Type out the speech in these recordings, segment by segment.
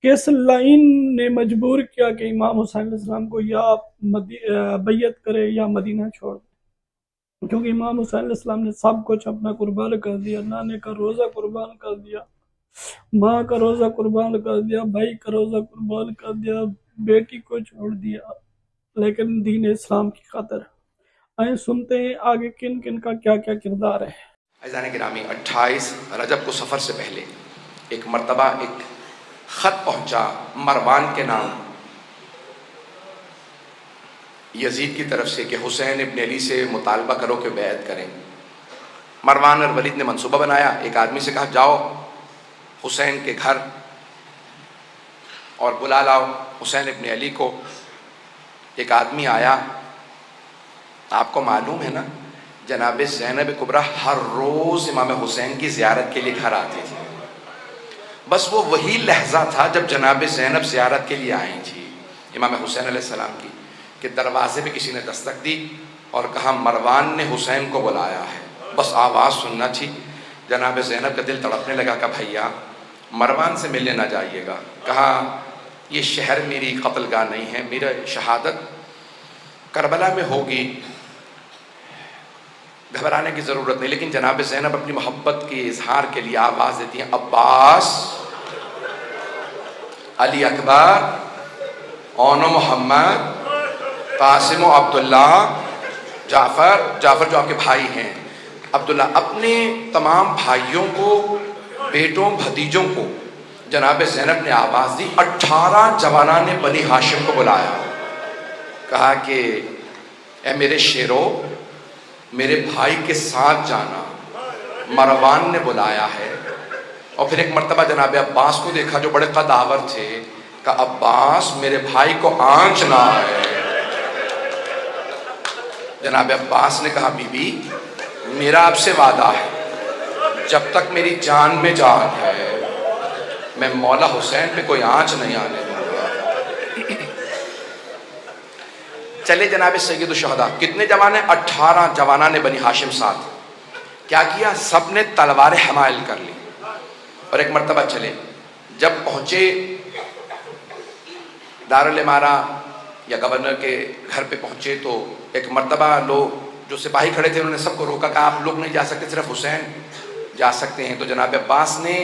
کس لائن نے مجبور کیا کہ امام حسین علیہ السلام کو یا بیعت کرے یا مدینہ چھوڑ دے؟ کیونکہ امام حسین علیہ السلام نے سب کچھ اپنا قربان کر دیا، نانے کا روزہ قربان کر دیا، ماں کا روزہ قربان کر دیا، بھائی کا روزہ قربان کر دیا، بیٹی کو چھوڑ دیا، لیکن دین اسلام کی خاطر۔ آئیں سنتے ہیں آگے کن کن کا کیا کیا کردار ہے۔ عزیزان گرامی، 28 رجب کو سفر سے پہلے ایک مرتبہ ایک خط پہنچا مروان کے نام یزید کی طرف سے کہ حسین ابن علی سے مطالبہ کرو کہ بیعت کریں۔ مروان اور ولید نے منصوبہ بنایا، ایک آدمی سے کہا جاؤ حسین کے گھر اور بلا لاؤ حسین ابن علی کو۔ ایک آدمی آیا، آپ کو معلوم ہے نا جناب زینب کبریٰ ہر روز امام حسین کی زیارت کے لیے گھر آتی تھی، بس وہ وہی لحظہ تھا جب جناب زینب زیارت کے لیے آئی تھی امام حسین علیہ السلام کی کہ دروازے پہ کسی نے دستک دی اور کہا مروان نے حسین کو بلایا ہے۔ بس آواز سننا تھی، جناب زینب کا دل تڑپنے لگا کہ بھیا مروان سے ملنے نہ جائیے گا۔ کہا یہ شہر میری قتل گاہ نہیں ہے، میرا شہادت کربلا میں ہوگی، گھبرانے کی ضرورت نہیں۔ لیکن جناب زینب اپنی محبت کے اظہار کے لیے آواز دیتی ہیں عباس، علی اکبر، اون و محمد، قاسم و عبداللہ، جعفر جو آپ کے بھائی ہیں، عبداللہ، اپنے تمام بھائیوں کو، بیٹوں، بھتیجوں کو جناب زینب نے آواز دی۔ 18 جوانان بنی ہاشم کو بلایا، کہا کہ اے میرے شیرو، میرے بھائی کے ساتھ جانا، مروان نے بلایا ہے۔ اور پھر ایک مرتبہ جناب عباس کو دیکھا جو بڑے قداور تھے، کہ عباس میرے بھائی کو آنچ نہ آئے۔ جناب عباس نے کہا بی بی میرا آپ سے وعدہ ہے، جب تک میری جان میں جان ہے میں مولا حسین پہ کوئی آنچ نہیں آنے دوں گا۔ چلے جناب سید الشہداء، کتنے جوان ہیں؟ 18 جوانان بنی ہاشم ساتھ۔ کیا کیا؟ سب نے تلواریں حمائل کر لی اور ایک مرتبہ چلے۔ جب پہنچے دارالامارہ یا گورنر کے گھر پہ پہنچے تو ایک مرتبہ لوگ جو سپاہی کھڑے تھے انہوں نے سب کو روکا، کہا آپ لوگ نہیں جا سکتے، صرف حسین جا سکتے ہیں۔ تو جناب عباس نے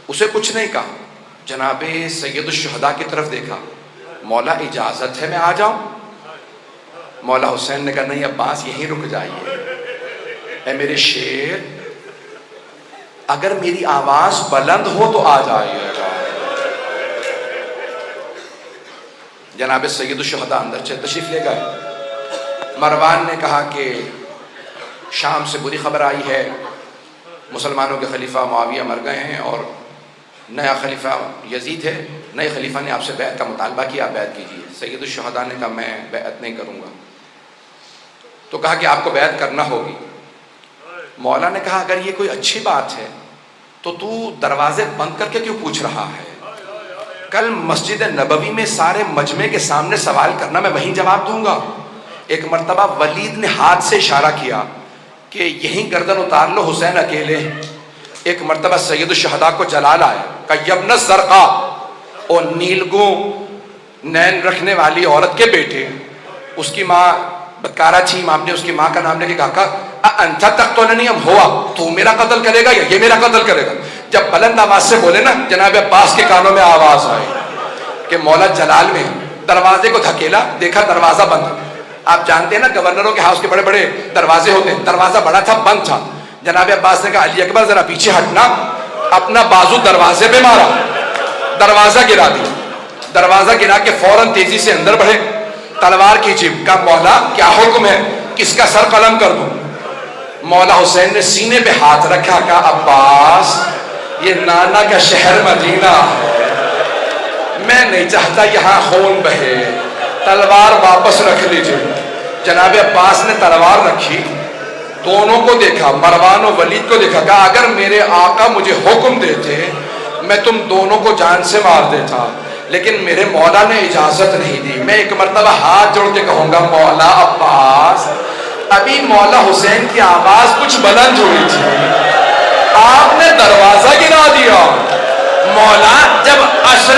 اسے کچھ نہیں کہا، جناب سید الشہداء کی طرف دیکھا، مولا اجازت ہے میں آ جاؤں؟ مولا حسین نے کہا نہیں عباس یہیں رک جائیے، اے میرے شیر اگر میری آواز بلند ہو تو آ جائیے گا۔ جناب سید الشہداء اندر تشریف لے گئے۔ مروان نے کہا کہ شام سے بری خبر آئی ہے، مسلمانوں کے خلیفہ معاویہ مر گئے ہیں اور نیا خلیفہ یزید ہے، نئے خلیفہ نے آپ سے بیعت کا مطالبہ کیا، بیعت کیجیے۔ سید الشہداء نے کہا میں بیعت نہیں کروں گا۔ تو کہا کہ آپ کو بیعت کرنا ہوگی۔ مولا نے کہا اگر یہ کوئی اچھی بات ہے تو دروازے بند کر کے کیوں پوچھ رہا ہے؟ کل مسجد نبوی میں سارے مجمع کے سامنے سوال کرنا، میں وہیں جواب دوں گا۔ ایک مرتبہ ولید نے ہاتھ سے اشارہ کیا کہ یہیں گردن اتار لو، حسین اکیلے ہیں۔ ایک مرتبہ سید الشہداء کو جلال آیا، کہ یبن الزرقاء، اور نیلگوں نین رکھنے والی عورت کے بیٹے، اس کی ماں بدکارہ تھی، امام نے اس کی ماں کا نام لے کے کہا انت تقتلنی ام ہوا، تو میرا قتل کرے گا یا یہ میرا قتل کرے گا؟ جب بلند آواز سے بولے نا، جناب عباس کے کانوں میں آواز آئی کہ مولا جلال میں۔ دروازے کو دھکیلا، دیکھا دروازہ بند۔ آپ جانتے ہیں نا گورنروں کے ہاؤس کے بڑے بڑے دروازے ہوتے ہیں، دروازہ بڑا تھا، بند تھا۔ جناب عباس نے کہا علی اکبر ذرا پیچھے ہٹنا، اپنا بازو دروازے پہ مارا، دروازہ گرا دیا۔ دروازہ گرا کے فوراً تیزی سے اندر بڑھے، تلوار کی جیب، کہا مولا کیا حکم ہے، کس کا سر قلم کر دوں؟ مولا حسین نے سینے پہ ہاتھ رکھا، کہا عباس یہ نانا کا شہر مدینہ ہے، میں نہیں چاہتا یہاں خون بہے، تلوار واپس رکھ لیجئے۔ جناب عباس نے تلوار رکھی، دونوں کو دیکھا، مروان و ولید کو دیکھا، کہا اگر میرے آقا مجھے حکم دیتے میں تم دونوں کو جان سے مار دیتا، لیکن میرے مولا نے اجازت نہیں دی۔ میں ایک مرتبہ ہاتھ جوڑ کے کہوں گا مولا عباس، ابھی مولا حسین کی آواز کچھ بلند ہوئی تھی، آپ نے دروازہ گرا دیا۔ مولا جب عشر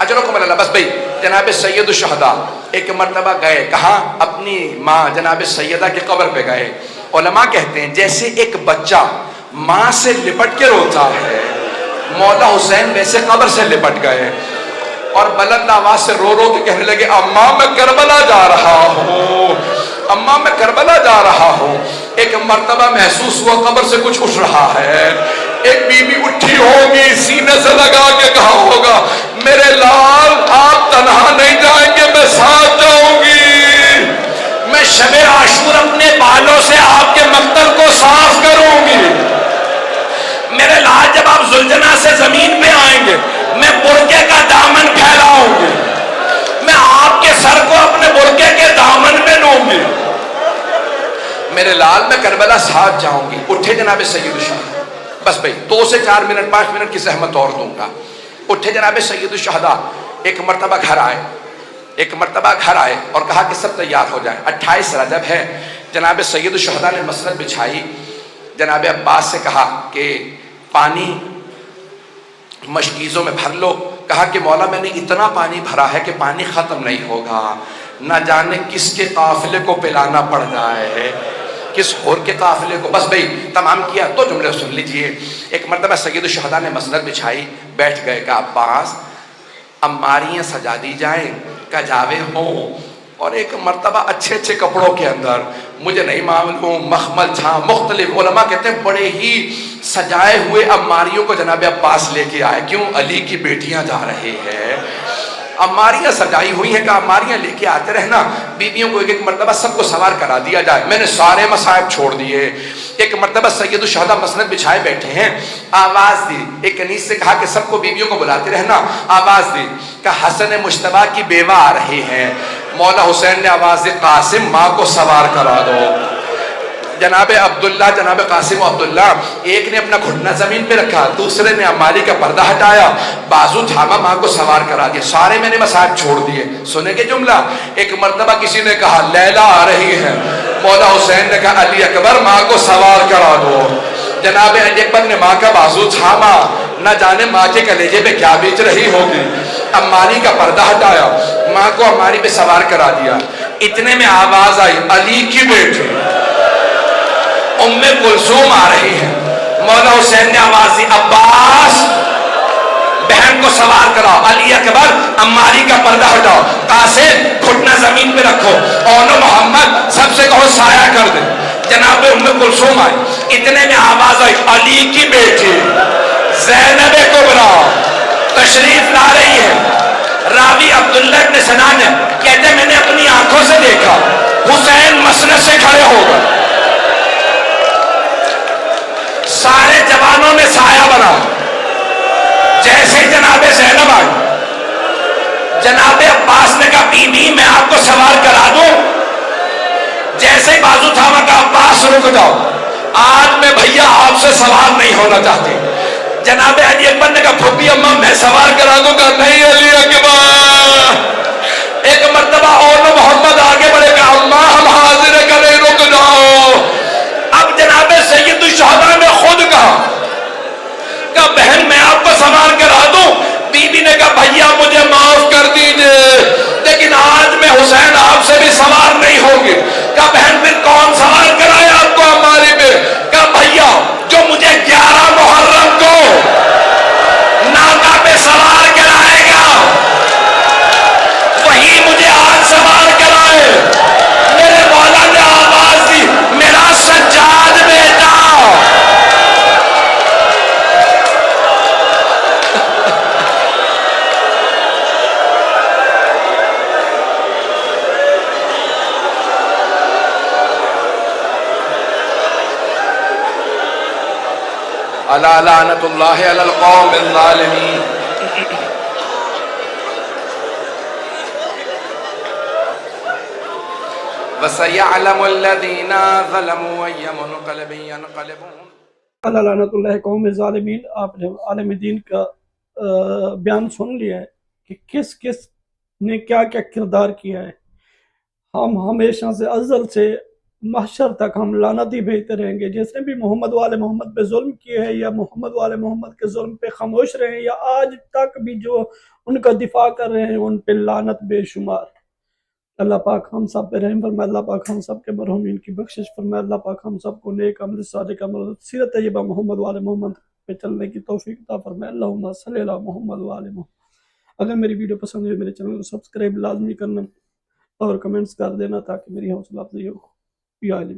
اجرکم اللہ. بس بھائی جناب سید الشہداء ایک مرتبہ گئے کہاں؟ اپنی ماں جناب سیدہ کی قبر پہ گئے. علماء کہتے ہیں جیسے ایک بچہ ماں سے لپٹ کے روتا ہے، مولا حسین ویسے قبر سے لپٹ گئے اور بلند آواز سے رو رو کے کہنے لگے اماں میں کربلا جا رہا ہوں، اماں میں کربلا جا رہا ہوں. ایک مرتبہ محسوس ہوا قبر سے کچھ اٹھ رہا ہے. ایک بی بی اٹھی ہوگی، سینے سے لگا کے کہا ہوگا میرے لال آپ تنہا نہیں جائیں گے، میں ساتھ جاؤں گی، میں شب عاشور اپنے بالوں سے آپ کے مقتل کو صاف کروں گی. میرے لال جب آپ زلجنا سے زمین پہ آئیں گے میں برقعے کا دامن پھیلاؤں گی، میں آپ کے سر کو اپنے برقعے کے دامن میں لوں گی. میرے لال میں کربلا ساتھ جاؤں گی. اٹھے جناب سید الشہداء. بس بھائی 2 سے 4 منٹ 5 منٹ کی زحمت اور دوں گا. اٹھے جناب سید الشہداء. ایک مرتبہ گھر آئے اور کہا کہ سب تیار ہو جائیں. 28 رجب ہے. جناب سید الشہداء نے مسند بچھائی. جناب عباس سے کہا کہ پانی مشکیزوں میں بھر لو. کہا کہ مولا میں نے اتنا پانی بھرا ہے کہ پانی ختم نہیں ہوگا، نہ جانے کس کے قافلے کو پلانا پڑ جائے، کس اور کے قافلے کو. بس بھئی تمام کیا. 2 جملے سن لیجئے. ایک مرتبہ سید الشہداء نے مسند بچھائی، بیٹھ گئے. کہا عباس اماریاں سجا دی جائیں، کجاوے ہوں، اور ایک مرتبہ اچھے کپڑوں کے اندر، مجھے نہیں معلوم مخمل تھا مختلف. علماء کہتے ہیں بڑے ہی سجائے ہوئے اماریوں کو جناب عباس لے کے آئے. کیوں؟ علی کی بیٹیاں جا رہے ہیں، اماریاں سجائی ہوئی ہیں. کہا اماریاں لے کے آتے رہنا، بیویوں کو ایک مرتبہ سب کو سوار کرا دیا جائے. میں نے سارے مصائب چھوڑ دیے. ایک مرتبہ سید الشہداء مسند بچھائے بیٹھے ہیں. آواز دی. ایک کنیز سے کہا کہ سب کو بیویوں کو بلاتے رہنا. آواز دی. کہا حسن مجتبیٰ کی بیوہ آ رہی ہیں. مولا حسین نے آواز دی قاسم ماں کو سوار کرا دو. جناب عبداللہ، جناب قاسم و عبداللہ، ایک نے اپنا گھٹنا زمین پہ رکھا، دوسرے نے اماری کا پردہ ہٹایا، بازو تھاما، ماں کو سوار کرا دیا. سارے میں نے مصائب چھوڑ دیے. سنے گے جملہ؟ ایک مرتبہ کسی نے کہا لیلا آ رہی ہے. مولا حسین نے کہا علی اکبر ماں کو سوار کرا دو. جناب علی اکبر نے ماں کا بازو تھاما، نہ جانے ماں کے کلیجے پہ کیا بیچ رہی ہوگی. اماری کا پردہ ہٹایا، ماں کو اماری پہ سوار کرا دیا. اتنے میں آواز آئی علی کی بیٹی ام کلثوم آ رہی ہے. مولا حسین نے آواز دی عباس بہن کو سوار کراؤ. علی اکبر اماری کا پردہ ہٹاؤ. قاسم گھٹنا زمین پہ رکھو. اونو محمد سب سے کہو سایہ کر دے. جناب ام کلثوم آئی. اتنے میں آواز آئی علی کی بیٹی زینب کبریٰ تشریف لا رہی ہے. راوی عبداللہ ابن سنان کہتے میں نے اپنی آنکھوں سے دیکھا حسین مسند سے کھڑے ہو گئے. سارے جوانوں میں سایہ بنا. جیسے جناب زینب آئی، جناب عباس نے کہا بی بی میں آپ کو سوار کرا دوں. جیسے ہی بازو تھاما کا عباس رک جاؤ، آج میں بھیا آپ سے سوار نہیں ہونا چاہتی. جناب علی اکبر نے کہا پھوپھی اماں میں سوار کرا دوں گا. نہیں علی اکبر. ایک مرتبہ اور محمد آگے بڑھے گا اماں ہم حاضر کریں رک جاؤ. اب جناب سید الشہداء نے خود کہا کہ بہن میں آپ کو سوار کرا دوں. بی بی نے کہا بھیا مجھے معاف کر دیجئے لیکن آج میں حسین آپ سے بھی سوار نہیں ہوگی. کہا بہن پھر کون سوار کرائے آپ کو ہماری پہ؟ کہا بھیا جو مجھے 11 محرم کو ناکہ پہ سوار کرائے گا وہی مجھے آج سوار کرائے. میرے مولا نے آواز دی میرا سجاد بیٹا. الا لعنت اللہ علی القوم الظالمین. وَسَيَعْلَمُ الَّذِينَ ظَلَمُوا أَيَّ مُنْقَلَبٍ يَنْقَلِبُونَ. اللہ لعنت اللہ قوم ظالمین. آپ نے عالم دین کا بیان سن لیا ہے کہ کس نے کیا کیا کردار کیا ہے. ہم ہمیشہ سے ازل سے محشر تک ہم لعنت ہی بھیجتے رہیں گے. جس نے بھی محمد والے محمد پہ ظلم کیے ہیں یا محمد والے محمد کے ظلم پہ خاموش رہے ہیں یا آج تک بھی جو ان کا دفاع کر رہے ہیں ان پہ لعنت بے شمار. اللہ پاک ہم سب پہ رحم فرمائے. اللہ پاک ہم سب کے مرحومین کی بخشش فرمائے. اللہ پاک ہم سب کو نیک عمل صالح عمل سیرت طیبہ محمد والے محمد پہ چلنے کی توفیق عطا فرمائے. اللہم صلی علی محمد والے محمد. اگر میری ویڈیو پسند ہوئی میرے چینل کو سبسکرائب لازمی کرنا اور کمنٹس کر دینا تاکہ میری حوصلہ افزائی ہو. یا علی